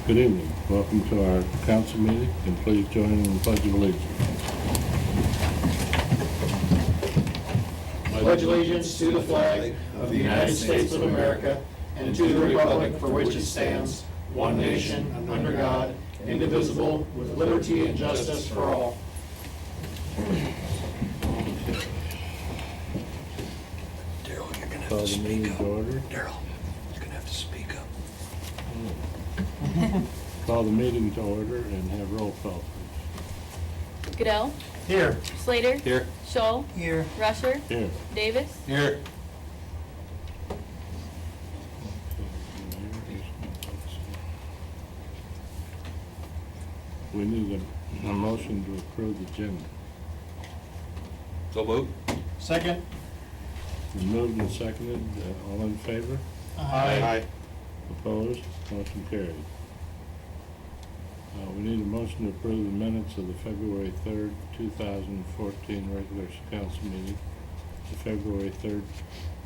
Good evening. Welcome to our council meeting, and please join in the Pledge of Allegiance. Pledge allegiance to the flag of the United States of America and to the republic for which it stands, one nation, under God, indivisible, with liberty and justice for all. Daryl, you're gonna Call have to the meeting speak to up. order. Daryl, you're gonna have to speak up. Call the meeting to order and have roll call, please. Goodell, Here. Slater, Here. Scholl, Here. Rusher, Here. Davis. Here. We need a motion to approve the agenda. So moved. Second. Been moved and seconded. All in favor? Aye. Opposed? Motion carried. We need a motion to approve the minutes of the February 3rd, 2014 regular council meeting, the February 3rd,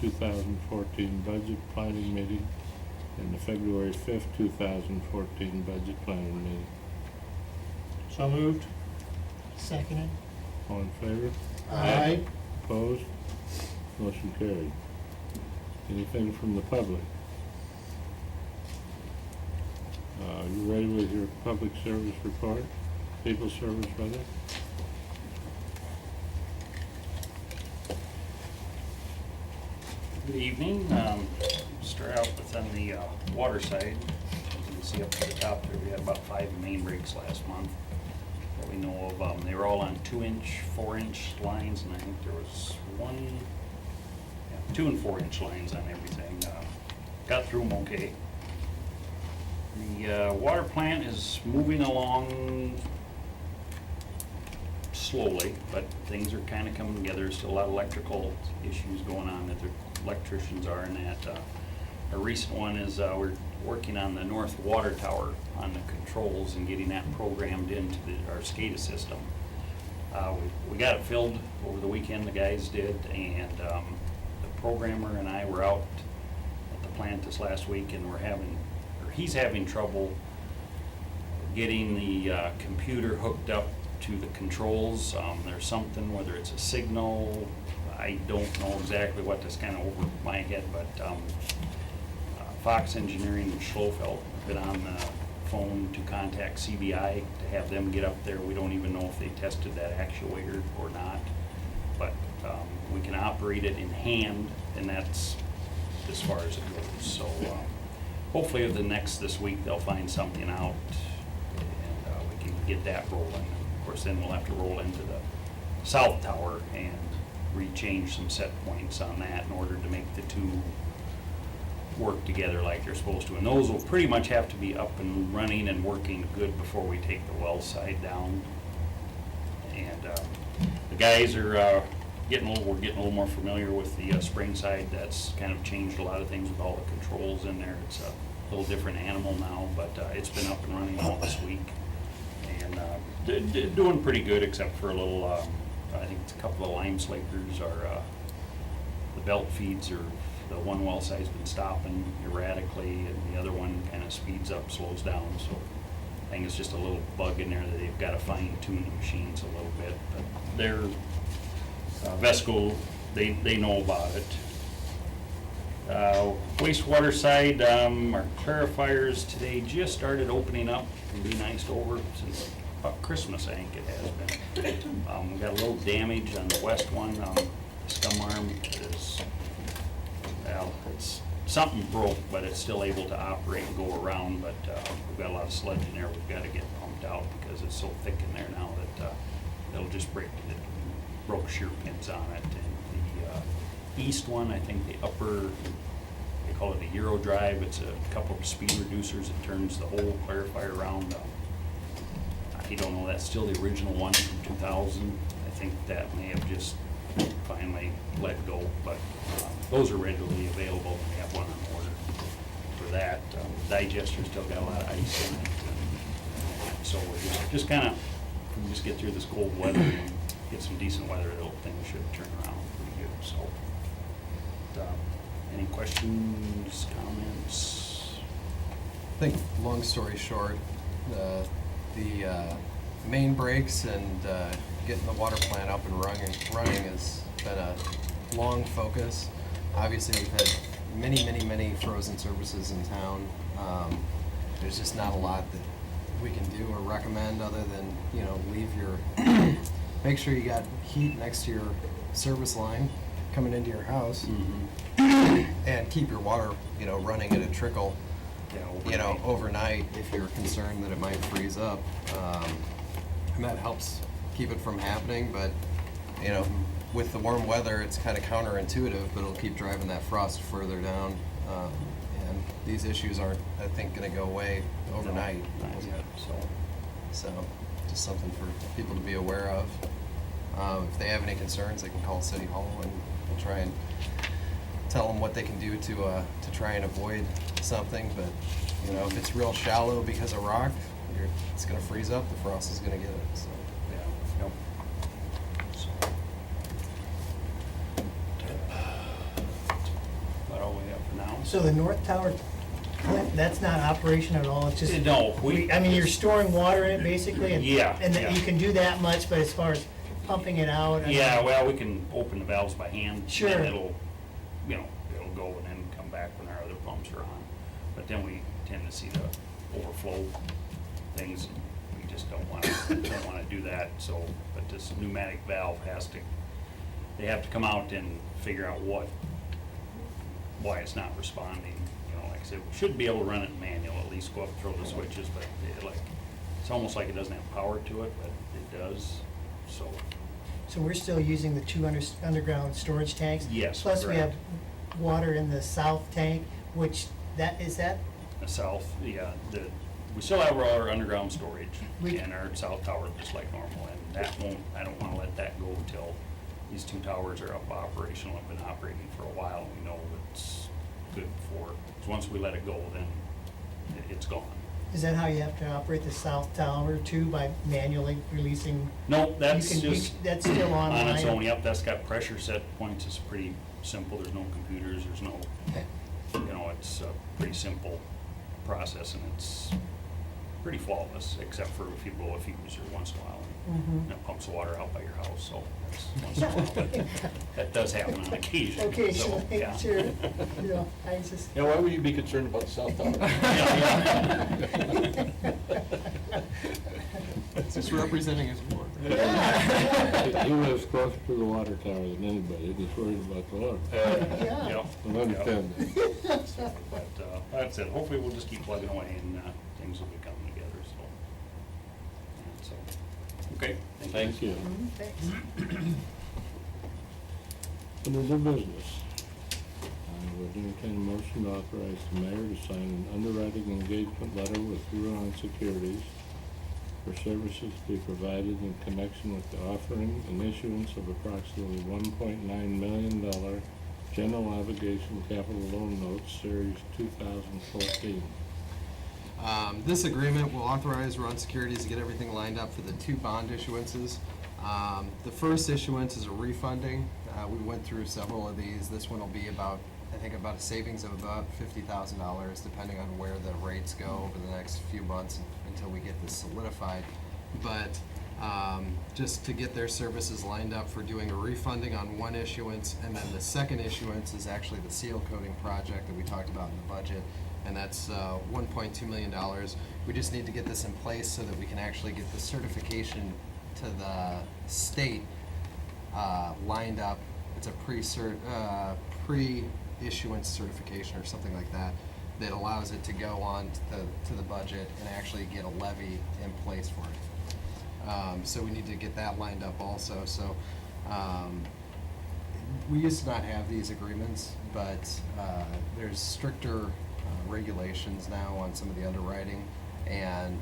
2014 budget planning meeting, and the February 5th, 2014 budget planning meeting. So moved. Seconded. All in favor? Aye. Opposed? Motion carried. Anything from the public? You ready with your public service report? People service, rather? Good evening. Start out with on the water side. You can see up at the top there, we had about 5 main breaks last month that we know of. They were all on 2-inch, 4-inch lines, and I think there was 2 and 4-inch lines on everything. Got through them okay. The water plant is moving along slowly, but things are kind of coming together. There's still a lot of electrical issues going on that the electricians are in that. A recent one is we're working on the north water tower on the controls and getting that programmed into our SCADA system. We got it filled over the weekend, the guys did, and the programmer and I were out at the plant this last week, and he's having trouble getting the computer hooked up to the controls. There's something, whether it's a signal, I don't know exactly what, that's kind of over my head, but Fox Engineering in Schlofeld have been on the phone to contact CBI to have them get up there. We don't even know if they tested that actuator or not, but we can operate it in hand, and that's as far as it goes. So hopefully this week they'll find something out, and we can get that rolling. Of course, then we'll have to roll into the south tower and rechange some set points on that in order to make the two work together like they're supposed to. And those will pretty much have to be up and running and working good before we take the well side down. And the guys are we're getting a little more familiar with the spring side. That's kind of changed a lot of things with all the controls in there. It's a little different animal now, but it's been up and running all this week. And doing pretty good, except for a little, I think it's a couple of lime slakers are, the belt feeds are, the one well side's been stopping erratically, and the other one kind of speeds up, slows down. So I think it's just a little bug in there that they've got to fine tune the machines a little bit. But they're, Vesco, they know about it. Wastewater side, our clarifiers today just started opening up. It'll be nice over since about Christmas, I think it has been. We got a little damage on the west one. The scum arm is, well, it's something broke, but it's still able to operate and go around. But we've got a lot of sludge in there. We've got to get pumped out because it's so thick in there now that it'll just break. It broke shear pins on it. And the east one, I think the upper, they call it a Euro drive. It's a couple of speed reducers that turns the whole clarifier around. I don't know, that's still the original one from 2000. I think that may have just finally let go, but those are readily available. We have one on order for that. Digester still got a lot of ice in it. And so we're just kind of, we just get through this cold weather and get some decent weather, things should turn around pretty good. So, any questions, comments? think, long story short, the main breaks and getting the water plant up and running has been a long focus. Obviously, we've had many frozen services in town. There's just not a lot that we can do or recommend other than, you know, leave your, make sure you got heat next to your service line coming into your house, and keep your water, you know, running at a trickle, you know, overnight if you're concerned that it might freeze up. And that helps keep it from happening, but, you know, with the warm weather, it's kind of counterintuitive, but it'll keep driving that frost further down. And these issues aren't, I think, gonna go away overnight. Not yet, So, just something for people to be aware of. If they have any concerns, they can call City Hall and we'll try and tell them what they can do to try and avoid something. But, you know, if it's real shallow because of rock, it's gonna freeze up, the frost is gonna get it, so. yeah, yep. So. About all we have for now. So the North Tower, that's not operation at all, it's just. No, I mean, you're storing water in it basically, and. Yeah, And yeah. you can do that much, but as far as pumping it out. I mean- Yeah, well, we can open the valves by hand. Sure. And it'll, you know, it'll go and then come back when our other pumps are on. But then we tend to see the overflow things. We just don't wanna do that, so, but this pneumatic valve they have to come out and figure out why it's not responding. You know, like I said, we should be able to run it manual, at least go up and throw the switches, but it's almost like it doesn't have power to it, but it does, so. So we're still using the two underground storage tanks? Yes, Plus we have correct. water in the south tank, which, is that, The south, yeah, we still have our underground storage We- and our south tower just like normal, and I don't wanna let that go until these two towers are up operational, have been operating for a while, and we know it's good for, 'cause once we let it go, then it's gone. is that how you have to operate the south tower too, by manually releasing? No, that's You can- just. that's still On its online? own, yep, that's got pressure set points, it's pretty simple, there's no computers, there's no, you know, it's a pretty simple process, and it's pretty flawless, except for if you blow a fuse or once in a while, and it pumps the water out by your house, so that's once in a while, but that does happen on occasion, so, Occasionally, yeah. sure, you know, I just. Yeah, why would you be concerned about the south tower? Just representing his ward. He lives closer to the water tower than anybody, he's worried about the water. Yeah. Yeah. I understand that. So, but, like I said, hopefully we'll just keep plugging away and, things will be coming together, so. Okay, Thank you. Thanks. Under new business, I would entertain a motion to authorize the mayor to sign an underwriting engagement letter with Huron Securities for services to be provided in connection with the offering and issuance of approximately $1.9 million general obligation capital loan notes, series 2014. This agreement will authorize Huron Securities to get everything lined up for the two bond issuances. The first issuance is a refunding. We went through several of these. This one will be about, I think, about a savings of about $50,000, depending on where the rates go over the next few months until we get this solidified. But just to get their services lined up for doing a refunding on one issuance, and then the second issuance is actually the seal coating project that we talked about in the budget, and that's $1.2 million. We just need to get this in place so that we can actually get the certification to the state lined up. It's a pre-issuance certification or something like that that allows it to go on to the budget and actually get a levy in place for it. So we need to get that lined up also. So we used to not have these agreements, but there's stricter regulations now on some of the underwriting, and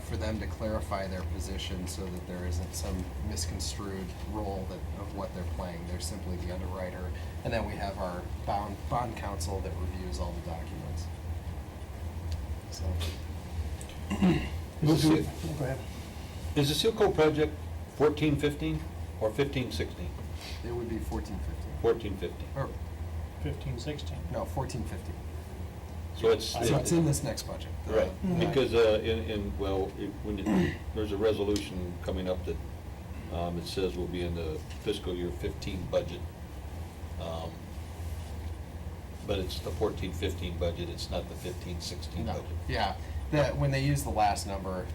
for them to clarify their position so that there isn't some misconstrued role of what they're playing. They're simply the underwriter, and then we have our bond counsel that reviews all the documents. So. Go ahead. Is the seal coat project 14-15 or 15-16? It would be 14-15. 14-15. Or, 15, 16. no, 14-15. So it's. So it's in this next budget. Right, because there's a resolution coming up that it says will be in the fiscal year 15 budget. But it's the 14-15 budget, it's not the 15-16 No. budget. Yeah, when they use the last number,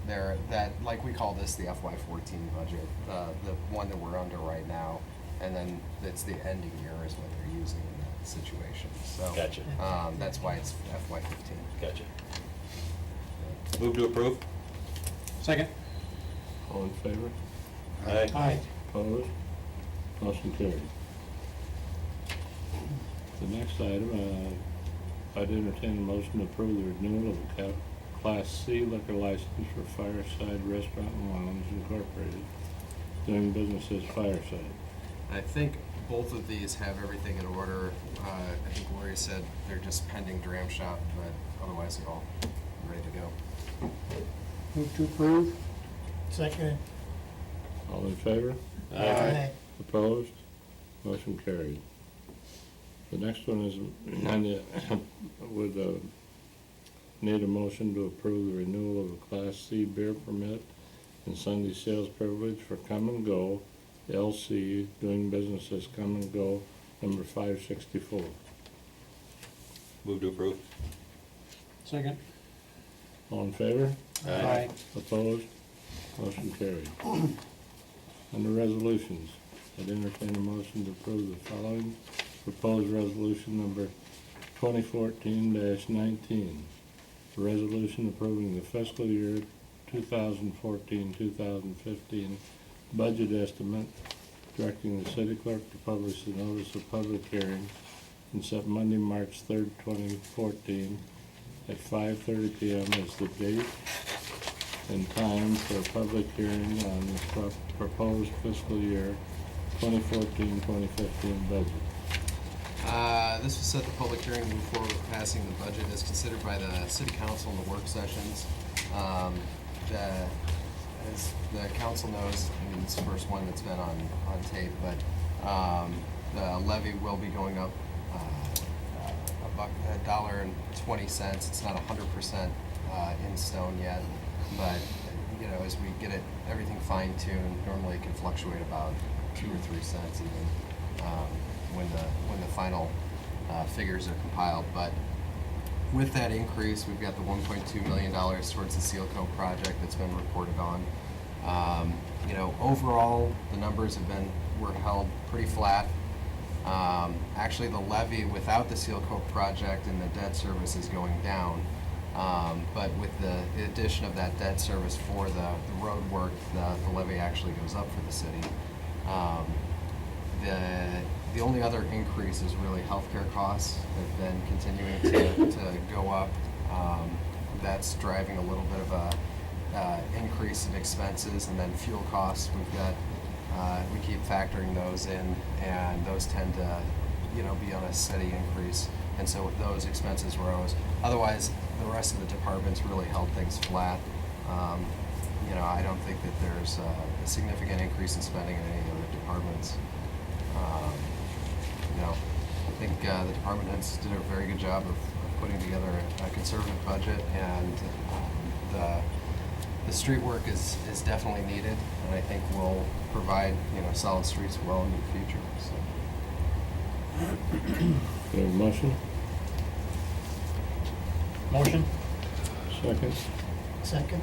like we call this the FY14 budget, the one that we're under right now, and then it's the ending year is what they're using in that situation, so. Gotcha. That's why it's FY15. Gotcha. Move to approve? Second. All in favor? Aye. Opposed? Motion carried. The next item, I'd entertain a motion to approve the renewal of a Class C liquor license for Fireside Restaurant and Lounge Incorporated, doing business as Fireside. I think both of these have everything in order. I think Lori said they're just pending dram shop, but otherwise they're all ready to go. Move to approve. Second. All in favor? Opposed? Motion carried. The next one is, need a motion to approve the renewal of a Class C beer permit and Sunday sales privilege for Come and Go LC, doing business as Come and Go, number 564. Move to approve? Second. All in favor? Aye. Opposed? Motion carried. Under resolutions, I'd entertain a motion to approve the following proposed resolution number 2014-19. A resolution approving the fiscal year 2014-2015 budget estimate, directing the city clerk to publish the notice of public hearing and set Monday, March 3rd, 2014 at 5:30 p.m. as the date and time for a public hearing on the proposed fiscal year 2014-2015 budget. This will set the public hearing to move forward with passing the budget as considered by the city council in the work sessions. As the council knows, I mean, it's the first one that's been on tape, but the levy will be going up $1.20. It's not 100% in stone yet, but you know, as we get everything fine-tuned, normally it can fluctuate about 2 or 3 cents even when the final figures are compiled. But with that increase, we've got the $1.2 million towards the seal coat project that's been reported on. You know, overall, the numbers were held pretty flat. Actually, the levy without the seal coat project and the debt service is going down. But with the addition of that debt service for the road work, the levy actually goes up for the city. The only other increase is really healthcare costs have been continuing to go up. That's driving a little bit of a increase in expenses, and then fuel costs. We keep factoring those in, and those tend to, you know, be on a steady increase. And so those expenses rose. Otherwise, the rest of the departments really held things flat. You know, I don't think that there's a significant increase in spending in any other departments. You know, I think the department heads did a very good job of putting together a conservative budget, and the street work is definitely needed, and I think will provide, you know, solid streets well into the future. So. Do you have a motion? Motion. Second? Second.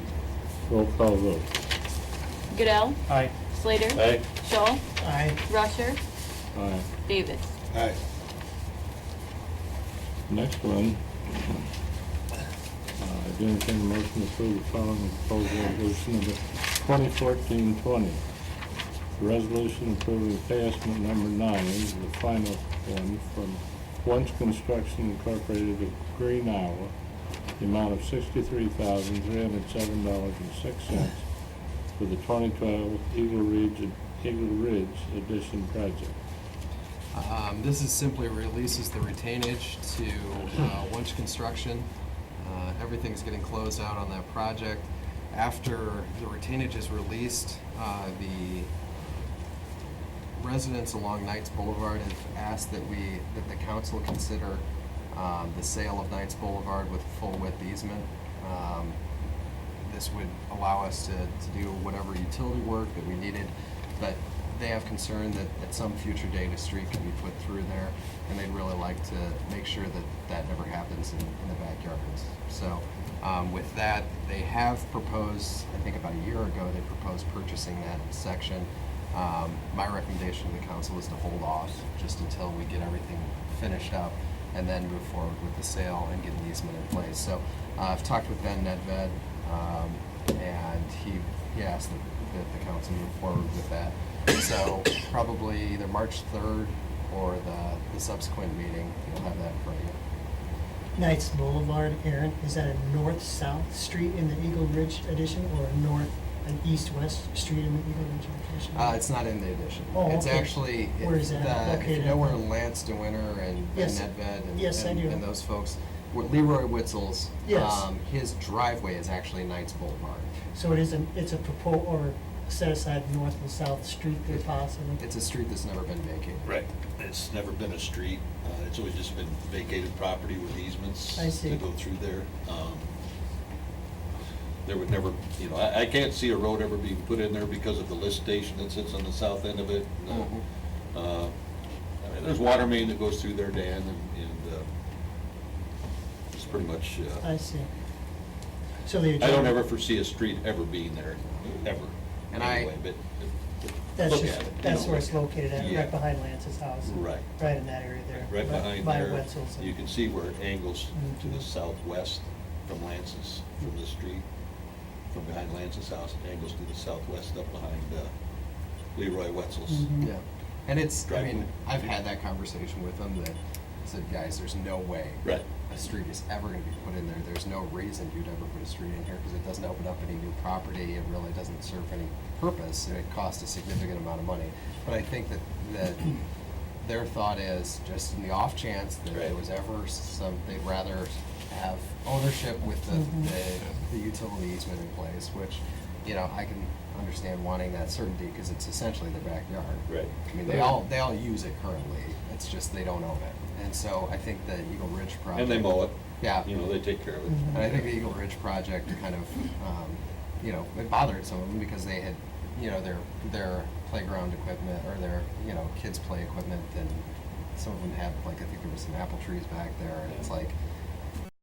Roll call vote. Goodell, Aye. Slater, Aye. Shaw, Aye. Rusher, Aye. Davis. Aye. Next one, I entertain a motion to approve the following proposed resolution number 2014-20. Resolution approving pay estimate number 9, the final one, from Once Construction Incorporated of Green, Iowa, the amount of $63,307.06 for the 2012 Eagle Ridge Edition project. This is simply releases the retainage to Wunsch Construction. Everything's getting closed out on that project. After the retainage is released, the residents along Knights Boulevard have asked that the council consider the sale of Knights Boulevard with full width easement. This would allow us to do whatever utility work that we needed, but they have concern that at some future date a street can be put through there, and they'd really like to make sure that that never happens in the backyards. So with that, they have proposed, I think about a year ago, they proposed purchasing that section. My recommendation to the council is to hold off just until we get everything finished up and then move forward with the sale and get an easement in place. So I've talked with Ben Nedved, and he asked that the council move forward with that. So probably either March 3rd or the subsequent meeting, you'll have that in front of you. Knights Boulevard, Aaron, is that a north-south street in the Eagle Ridge edition or an east-west street in the Eagle Ridge edition? It's not in the addition. Oh, It's okay. actually, Where is that if you located? know where Lance DeWinter and Ben Yes. Nedved and, Yes, I do. and those folks, where Leroy Witzel's, Yes. his driveway is actually Knights Boulevard. So it's a or set aside north and south street there possibly? It's a street that's never been vacated. Right. It's never been a street. It's always just been vacated property with easements I see. to go through there. There would never, I can't see a road ever being put in there because of the lift station that sits on the south end of it. Mhm. I mean, there's water main that goes through there, Dan, and it's pretty much, I see. So the I don't agenda- ever foresee a street ever being there, ever. And anyway, but That's look just, at it, you that's know. where it's located at, Yeah. right behind Lance's house. Right. Right in that area there. Right behind by there, Wetzel's. you can see where it angles to the Mhm. southwest from Lance's, from the street. From behind Lance's house, it angles to the southwest up behind Leroy Wetzel's. Mhm. Yeah, and it's, I mean, Driveway. I've had that conversation with them that said, guys, there's no way Right. a street is ever gonna be put in there. There's no reason you'd ever put a street in here, because it doesn't open up any new property, it really doesn't serve any purpose, and it costs a significant amount of money. But I think that their thought is, just in the off chance that there Right. was ever they'd rather have ownership with Mhm. the utility easement in place, which, I can understand wanting that certainty, because it's essentially their backyard. Right. I mean, they all use it currently, it's just they don't own it. And so I think the Eagle Ridge project. And they mow it. Yeah. They take care of it. Mhm. And I think the Eagle Ridge project kind of, it bothered some of them because they had, their playground equipment or their, kids' play equipment, and some of them had, like, I think there was some apple trees back there, and it's like,